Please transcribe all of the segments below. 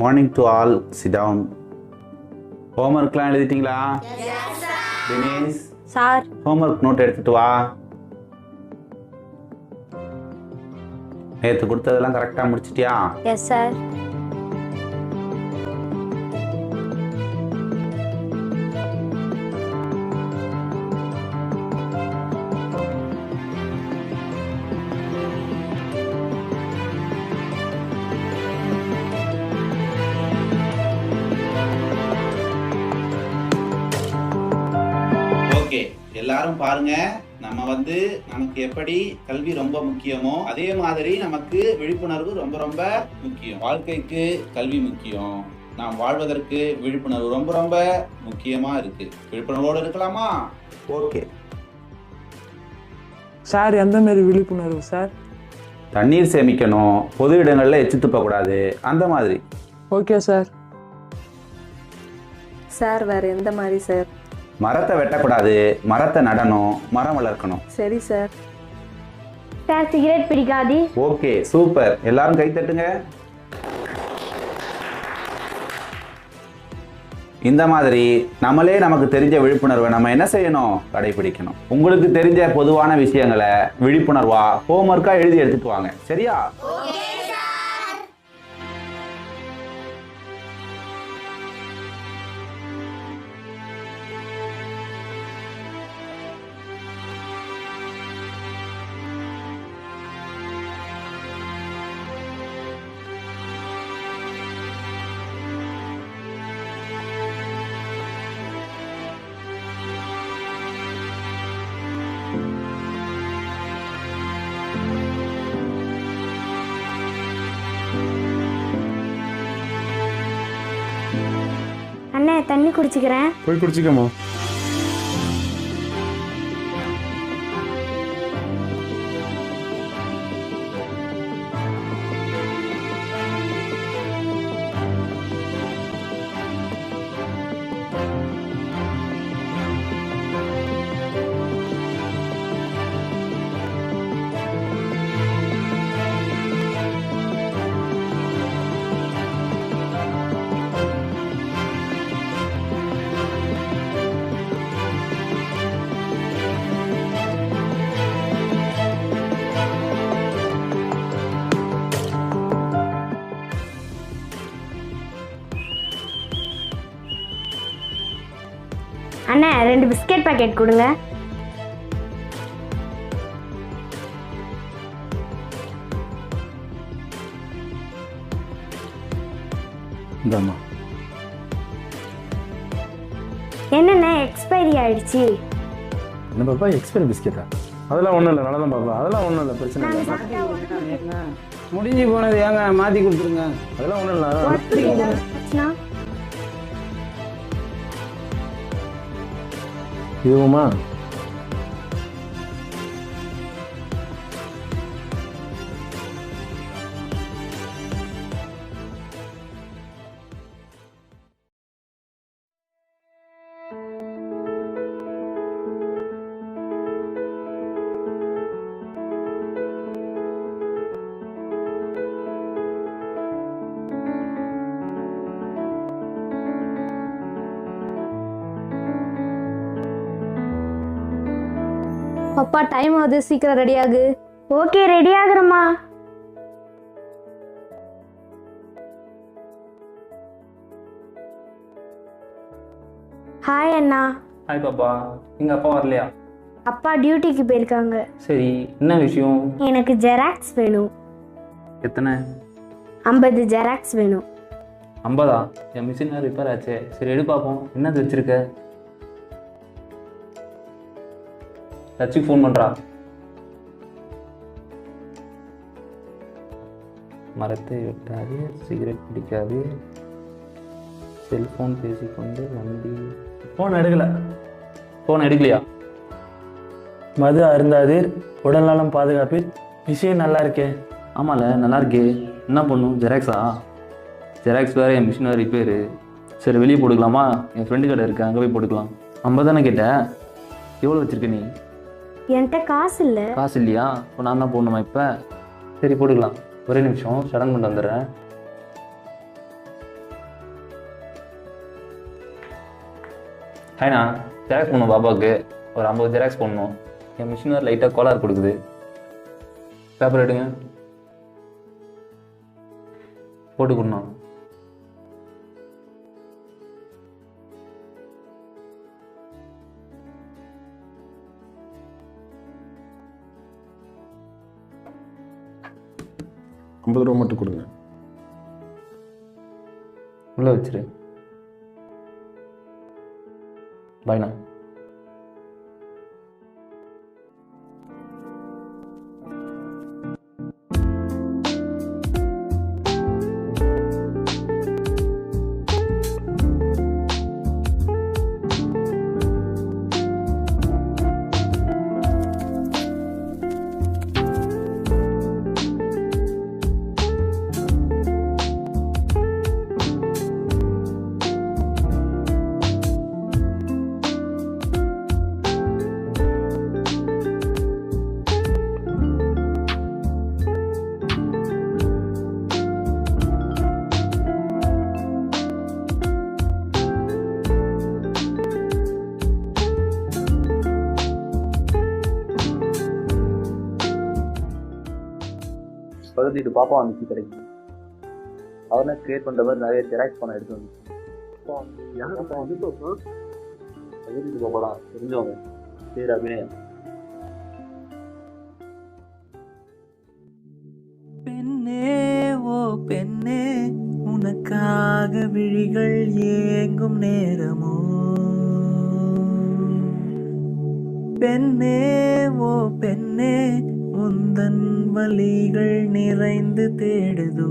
Morning to all, sit down. ஹோம்ஒர்க்லாம் எழுதிட்டீங்களா? Dinesh sir. Homework note எடுத்துட்டு வா. நேற்று கொடுத்ததெல்லாம் கரெக்டாக முடிச்சிட்டியா? Yes sir. ஓகே, எல்லாரும் பாருங்க. நமக்கு எப்படி கல்வி ரொம்ப முக்கியமோ அதே மாதிரி நமக்கு விழிப்புணர்வு ரொம்ப ரொம்ப முக்கியம். வாழ்க்கைக்கு கல்வி முக்கியம், நாம் வாழ்வதற்கு விழிப்புணர்வு ரொம்ப ரொம்ப முக்கியமா இருக்கு. விழிப்புணர்வோடு இருக்கலாமா? Okay sir. எந்த மாதிரி விழிப்புணர்வு சார்? தண்ணீர் சேமிக்கணும், பொது இடங்கள்ல எச்சு துப்பக்கூடாது, அந்த மாதிரி. Okay sir. சார் வேற எந்த மாதிரி சார்? மரத்தை வெட்டக்கூடாது, மரத்தை நடணும், மரம் வளர்க்கணும். சரி சார். சார் சிகரெட் பிடிக்காது. ஓகே சூப்பர், எல்லாரும் கை தட்டுங்க. இந்த மாதிரி நமக்கு தெரிஞ்ச விழிப்புணர்வை நம்ம என்ன செய்யணும்? கடைபிடிக்கணும். உங்களுக்கு தெரிஞ்ச பொதுவான விஷயங்களை விழிப்புணர்வா ஹோம்ஒர்க்கா எழுதி எடுத்துட்டு வாங்க, சரியா? அண்ணே தண்ணி குடிச்சுக்கிறேன். போய் குடிச்சிக்கமா. அண்ணே 2 பிஸ்கெட் பாக்கெட் கொடுங்க. இந்தாம்மா. என்னண்ணே எக்ஸ்பைரி ஆயிடுச்சு. என்ன பாப்பா எக்ஸ்பைரி பிஸ்கெட்டா? அதெல்லாம் ஒன்றும் இல்லை, நல்லா தான் பாப்பா. அதெல்லாம் ஒன்றும் இல்லை, பிரச்சனை இல்லை. முடிஞ்சு போனது ஏங்க மாற்றி கொடுத்துருங்க. அதெல்லாம் ஒன்றும் இல்லை. இதுவுமா? அப்பா டைம் ஆகுது, சீக்கிரம் ரெடி ஆகு. ஓகே ரெடி ஆகுறமா. ஹாய் அண்ணா. ஹாய் பாப்பா. எங்கள் அப்பா வரலையா? அப்பா டியூட்டிக்கு போயிருக்காங்க. சரி, என்ன விஷயம்? எனக்கு ஜெராக்ஸ் வேணும். எத்தனை? 50 ஜெராக்ஸ் வேணும். 50? என் மிஷின் ரிப்பேர் ஆச்சு. சரி எடு பார்ப்போம், என்ன வச்சிருக்க? சச்சிக்கு ஃபோன் பண்ணுறா. மரத்தை வெட்டாது, சிகரெட் பிடிக்காது, செல்ஃபோன் பேசிக்கொண்டு வண்டி. ஃபோன் எடுக்கலை. ஃபோன் எடுக்கலையா? மது அருந்தாதீர், உடல் நலம் பாதுகாப்பீர். விஷயம் நல்லா இருக்கே. ஆமாம்ல நல்லா இருக்கே. என்ன பண்ணும்? ஜெராக்ஸா? ஜெராக்ஸ் வேறு, என் மிஷின் வேறு ரிப்பேரு. சரி வெளியே போட்டுக்கலாமா? என் ஃப்ரெண்டு கடை இருக்கு, அங்கே போய் போட்டுக்கலாம். 50 தானே கேட்டேன். எவ்வளோ வச்சுருக்க நீ? என்கிட்ட காசு இல்லை. காசு இல்லையா? இப்போ நான் தான் போடணுமா இப்போ? சரி போட்டுக்கலாம். ஒரே நிமிஷம் சடன் கொண்டு வந்துடுறேன். ஹாய்ண்ணா, ஜெராக்ஸ் பண்ணணும் பாப்பாவுக்கு. ஒரு 50 ஜெராக்ஸ் பண்ணணும். என் மிஷின் வேறு லைட்டாக கோளாறு கொடுக்குது. பேப்பர் எடுங்க, போட்டு கொடுண்ணா. ₹50 மட்டும் கொடுங்க. உள்ளே வச்சிரு. பாய்ண்ணா. பகுதிட்டு பாப்பா வந்துச்சு கடைக்கு. அவர்னா கிரியேட் பண்ணுற மாதிரி நிறைய ஜெராக்ஸ் பண்ண எடுத்து வந்துச்சு. பகுதிட்டு பாப்பா தான் தெரிஞ்சவங்க. சரி அபிநயம். பெண்ணே ஓ பெண்ணே, உனக்காக விழிகள் ஏங்கும் நேரமோ. பெண்ணே ஓ பெண்ணே, உந்தன் வலிகள் நிறைந்து தேடுதோ.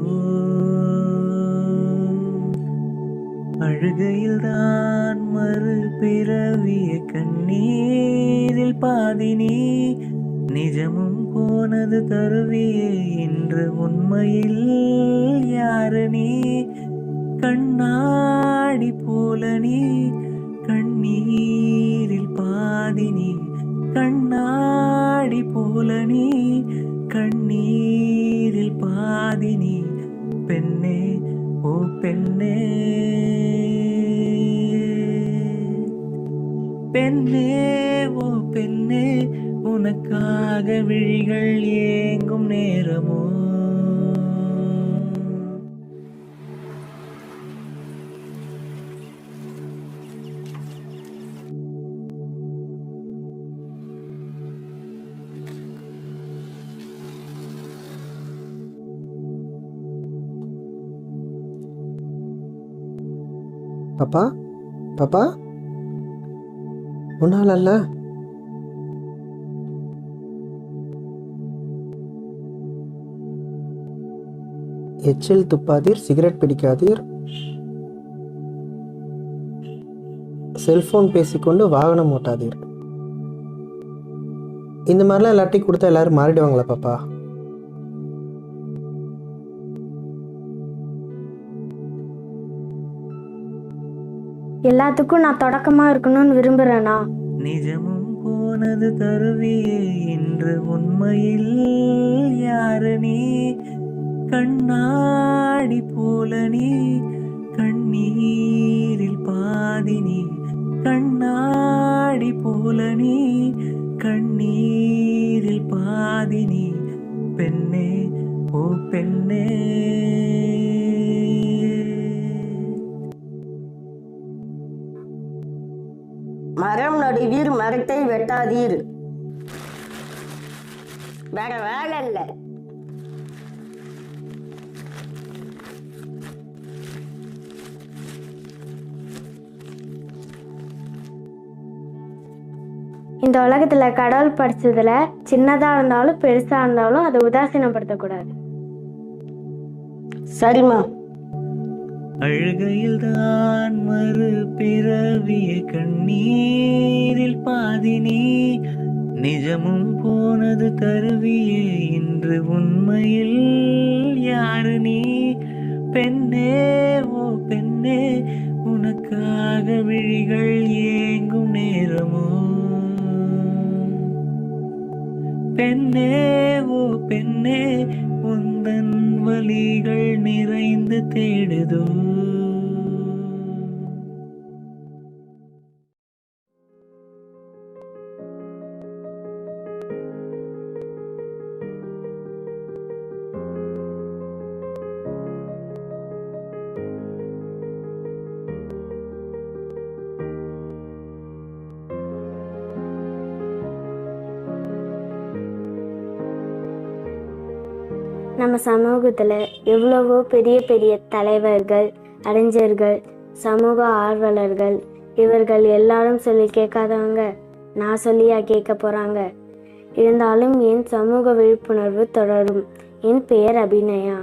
அழுகையில் தான் மறு பிறவிய கண்ணீரில் பாதினி. நிஜமும் போனது கருவியே இன்று உண்மையில் யாரு நீ. கண்ணாடி போல நீ கண்ணீரில் பாதினி. கண்ணாடி போல நீ கண்ணீரில் பாதினி. பெண்ணே ஓ பெண்ணே, பெண்ணே ஓ பெண்ணே, உனக்காக விழிகள் ஏங்கும் நேரமோ. பாப்பா பாப்பா, ஒன்னால எச்சில் துப்பாதீர், சிகரெட் பிடிக்காதீர், செல்போன் பேசிக்கொண்டு வாகனம் ஓட்டாதீர். இந்த மாதிரிலாம் எல்லாத்தையும் கொடுத்தா எல்லாரும் மாறிடுவாங்களா பாப்பா? எல்லாத்துக்கும் நான் தொடக்கமா இருக்கணும்னு விரும்புறேனா? நிஜமும் போனது கருவியே இன்று உண்மையில் யாரு நீ. கண்ணாடி போல நீ கண்ணீரில் பாதினி. கண்ணாடி போல நீ கண்ணீரில் பாதினி. பெண்ணே ஓ பெண்ணே, மரம் நடுவீர், மரத்தை வெட்டாதீர். வேற வேலை இல்லை. இந்த உலகத்துல கடவுள் படிச்சதுல சின்னதா இருந்தாலும் பெருசா இருந்தாலும் அதை உதாசீனப்படுத்தக்கூடாது. சரிம்மா. அழுகையில் தான் மறு பிறவிய கண்ணீரில் பாதினி. நிஜமும் போனது கருவியே இன்று உண்மையில் யாரு நீ. பெண்ணே ஓ பெண்ணே, உனக்காக விழிகள் ஏங்கும் நேரமோ. பெண்ணே ஓ பெண்ணே, உந்தன் வலிகள் நிறைந்து தேடுதோ. நம்ம சமூகத்தில் எவ்வளவோ பெரிய பெரிய தலைவர்கள், அறிஞர்கள், சமூக ஆர்வலர்கள், இவர்கள் எல்லாரும் சொல்லி கேட்காதவங்க நான் சொல்லியா கேட்க போகிறாங்க? இருந்தாலும் என் சமூக விழிப்புணர்வு தொடரும். என் பெயர் அபிநயா.